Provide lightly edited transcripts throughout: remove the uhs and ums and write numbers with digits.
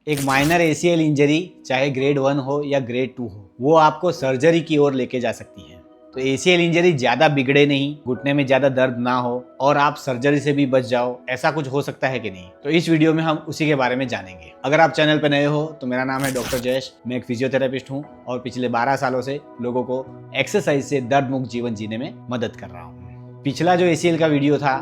एक minor ACL injury चाहे grade 1 हो या ग्रेड 2 हो, वो आपको सर्जरी की ओर लेके जा सकती है। तो एसीएल इंजरी ज्यादा बिगड़े नहीं, घुटने में ज्यादा दर्द ना हो और आप सर्जरी से भी बच जाओ, ऐसा कुछ हो सकता है कि नहीं? तो इस वीडियो में हम उसी के बारे में जानेंगे। अगर आप चैनल पर नए हो तो मेरा नाम है डॉक्टर जयेश, मैं एक फिजियोथेरेपिस्ट हूँ और पिछले 12 सालों से लोगों को एक्सरसाइज से दर्द मुक्त जीवन जीने में मदद कर रहा हूँ। पिछला जो एसीएल का वीडियो था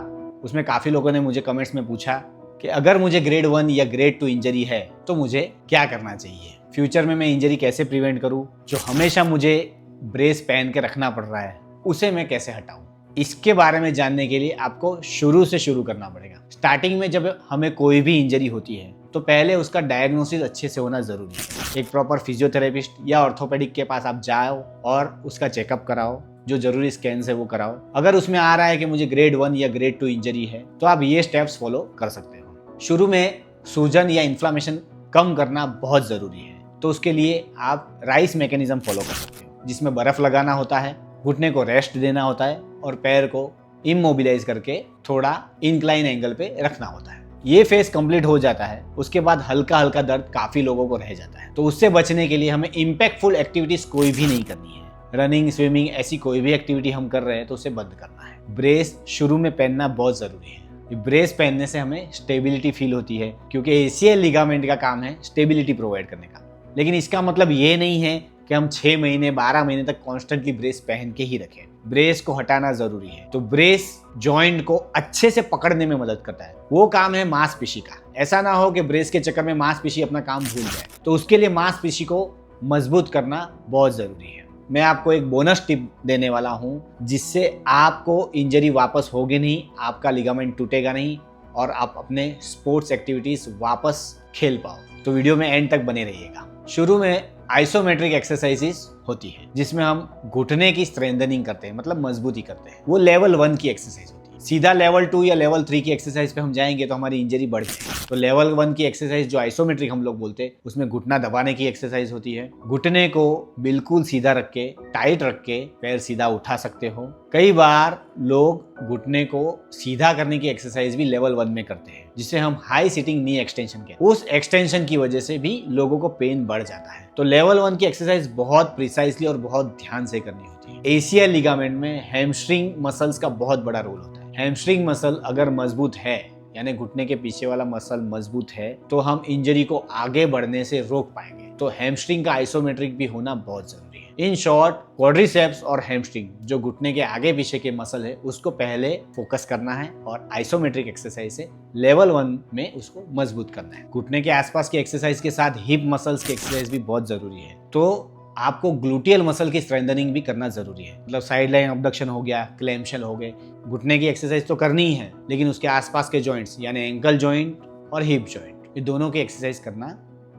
उसमें काफी लोगों ने मुझे कमेंट्स में पूछा कि अगर मुझे ग्रेड 1 या ग्रेड 2 इंजरी है तो मुझे क्या करना चाहिए, फ्यूचर में मैं इंजरी कैसे प्रिवेंट करूं, जो हमेशा मुझे ब्रेस पहन के रखना पड़ रहा है उसे मैं कैसे हटाऊं। इसके बारे में जानने के लिए आपको शुरू से शुरू करना पड़ेगा। स्टार्टिंग में जब हमें कोई भी इंजरी होती है तो पहले उसका डायग्नोसिस अच्छे से होना जरूरी है। एक प्रॉपर फिजियोथेरेपिस्ट या ऑर्थोपेडिक के पास आप जाओ और उसका चेकअप कराओ, जो जरूरी स्कैन है वो कराओ। अगर उसमें आ रहा है कि मुझे ग्रेड 1 या ग्रेड 2 इंजरी है तो आप ये स्टेप्स फॉलो कर सकते हो। शुरू में सूजन या इन्फ्लामेशन कम करना बहुत जरूरी है, तो उसके लिए आप राइस मैकेनिज्म फॉलो कर सकते हो, जिसमें बर्फ लगाना होता है, घुटने को रेस्ट देना होता है और पैर को इमोबिलाइज करके थोड़ा इंक्लाइन एंगल पे रखना होता है। ये फेस कंप्लीट हो जाता है, उसके बाद हल्का हल्का दर्द काफी लोगों को रह जाता है। तो उससे बचने के लिए हमें इम्पैक्टफुल एक्टिविटीज कोई भी नहीं करनी है। रनिंग, स्विमिंग, ऐसी कोई भी एक्टिविटी हम कर रहे हैं तो उसे बंद करना है। ब्रेस शुरू में पहनना बहुत जरूरी है। ब्रेस पहनने से हमें स्टेबिलिटी फील होती है, क्योंकि एसीएल लिगामेंट का काम है स्टेबिलिटी प्रोवाइड करने का। लेकिन इसका मतलब ये नहीं है कि हम 6 महीने 12 महीने तक कॉन्स्टेंटली ब्रेस पहन के ही रखें। ब्रेस को हटाना जरूरी है। तो ब्रेस जॉइंट को अच्छे से पकड़ने में मदद करता है। वो काम है मांसपेशी का। ऐसा ना हो कि ब्रेस के चक्कर में मांसपेशी अपना काम भूल जाए। तो उसके लिए मांसपेशी को मजबूत करना बहुत जरूरी है। मैं आपको एक बोनस टिप देने वाला हूं, जिससे आपको इंजरी वापस होगी नहीं, आपका लिगामेंट टूटेगा नहीं और आप अपने स्पोर्ट्स एक्टिविटीज वापस खेल पाओ। तो वीडियो में एंड तक बने रहिएगा। शुरू में आइसोमेट्रिक एक्सरसाइजेस होती है, जिसमें हम घुटने की स्ट्रेंथनिंग करते हैं, मतलब मजबूती करते हैं। वो लेवल 1 की एक्सरसाइज होती है। सीधा लेवल 2 या लेवल 3 की एक्सरसाइज पे हम जाएंगे तो हमारी इंजरी बढ़ जाएगी। तो लेवल 1 की एक्सरसाइज जो आइसोमेट्रिक हम लोग बोलते हैं, उसमें घुटना दबाने की एक्सरसाइज होती है। घुटने को बिल्कुल सीधा रख के, टाइट रख के पैर सीधा उठा सकते हो। कई बार लोग घुटने को सीधा करने की एक्सरसाइज भी लेवल 1 में करते हैं, जिसे हम हाई सिटिंग नी एक्सटेंशन कहते हैं। उस एक्सटेंशन की वजह से भी लोगों को पेन बढ़ जाता है। तो लेवल 1 की एक्सरसाइज बहुत प्रिसाइसली और बहुत ध्यान से करनी होती है। एसीएल लिगामेंट में हैमस्ट्रिंग मसल्स का बहुत बड़ा रोल होता है। हैमस्ट्रिंग मसल अगर मजबूत है, यानी घुटने के पीछे वाला मसल मजबूत है, तो हम इंजरी को आगे बढ़ने से रोक पाएंगे। तो हैमस्ट्रिंग का आइसोमेट्रिक भी होना बहुत जरूरी है। इन शॉर्ट, क्वाड्रिसेप्स और हैमस्ट्रिंग जो घुटने के आगे पीछे के मसल है, उसको पहले फोकस करना है और आइसोमेट्रिक एक्सरसाइज से लेवल 1 में उसको मजबूत करना है। घुटने के आसपास की एक्सरसाइज के साथ हिप मसल्स की एक्सरसाइज भी बहुत जरूरी है। तो आपको ग्लूटियल मसल की स्ट्रेंथनिंग भी करना जरूरी है। मतलब साइड लाइन अबडक्शन हो गया, क्लैम्पशेल हो गए। घुटने की एक्सरसाइज तो करनी ही है, लेकिन उसके आसपास के जॉइंट्स यानी एंकल जॉइंट और हिप जॉइंट, ये दोनों की एक्सरसाइज करना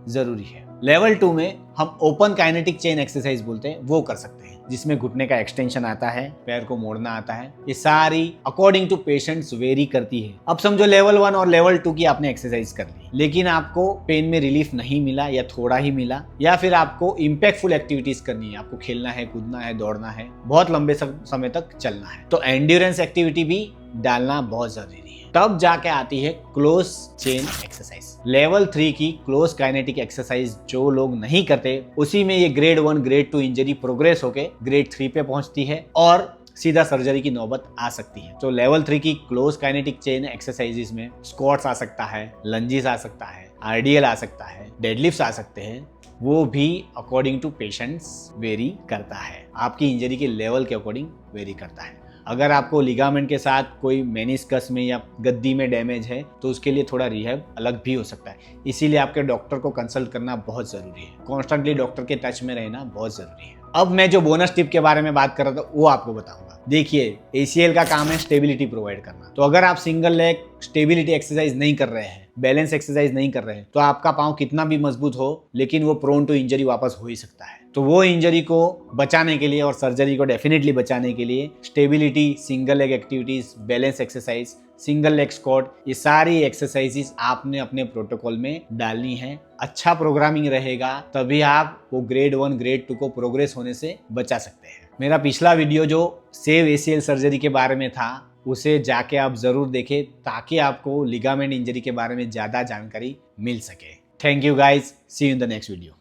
जरूरी है। लेवल 2 में हम ओपन काइनेटिक चेन एक्सरसाइज बोलते हैं, वो कर सकते हैं, जिसमें घुटने का एक्सटेंशन आता है, पैर को मोड़ना आता है। ये सारी अकॉर्डिंग टू पेशेंट्स वेरी करती है। अब समझो लेवल 1 और लेवल 2 की आपने एक्सरसाइज कर ली, लेकिन आपको पेन में रिलीफ नहीं मिला या थोड़ा ही मिला, या फिर आपको इम्पैक्टफुल एक्टिविटीज करनी है, आपको खेलना है, कूदना है, दौड़ना है, बहुत लंबे समय तक चलना है, तो एंड्योरेंस एक्टिविटी भी डालना बहुत जरूरी है। तब जाके आती है क्लोज चेन एक्सरसाइज। लेवल 3 की क्लोज काइनेटिक एक्सरसाइज जो लोग नहीं करते, उसी में ये ग्रेड 1 ग्रेड 2 इंजरी प्रोग्रेस होके ग्रेड 3 पे पहुंचती है और सीधा सर्जरी की नौबत आ सकती है। तो लेवल 3 की क्लोज काइनेटिक चेन एक्सरसाइजेस में स्क्वाट्स आ सकता है, लंजेस आ सकता है, आरडीएल आ सकता है, डेडलिफ्ट्स आ सकते हैं। वो भी अकॉर्डिंग टू पेशेंट्स वेरी करता है, आपकी इंजरी के लेवल के अकॉर्डिंग वेरी करता है। अगर आपको लिगामेंट के साथ कोई मेनिस्कस में या गद्दी में डैमेज है तो उसके लिए थोड़ा रिहैब अलग भी हो सकता है। इसीलिए आपके डॉक्टर को कंसल्ट करना बहुत जरूरी है। कॉन्स्टेंटली डॉक्टर के टच में रहना बहुत जरूरी है। अब मैं जो बोनस टिप के बारे में बात कर रहा था वो आपको बताऊंगा। देखिए, एसीएल का काम है स्टेबिलिटी प्रोवाइड करना। तो अगर आप सिंगल लेग स्टेबिलिटी एक्सरसाइज नहीं कर रहे हैं, बैलेंस एक्सरसाइज नहीं कर रहे हैं, तो आपका पांव कितना भी मजबूत हो, लेकिन वो प्रोन टू इंजरी वापस हो ही सकता है। तो वो इंजरी को बचाने के लिए और सर्जरी को डेफिनेटली बचाने के लिए stability, single leg activities, balance exercise, single leg squat, ये सारी एक्सरसाइजेस आपने अपने प्रोटोकॉल में डालनी है। अच्छा प्रोग्रामिंग रहेगा तभी आप वो ग्रेड 1 ग्रेड 2 को प्रोग्रेस होने से बचा सकते हैं। मेरा पिछला वीडियो जो सेव एसीएल सर्जरी के बारे में था, उसे जाके आप जरूर देखें, ताकि आपको लिगामेंट इंजरी के बारे में ज्यादा जानकारी मिल सके। Thank you guys, see you in the next video.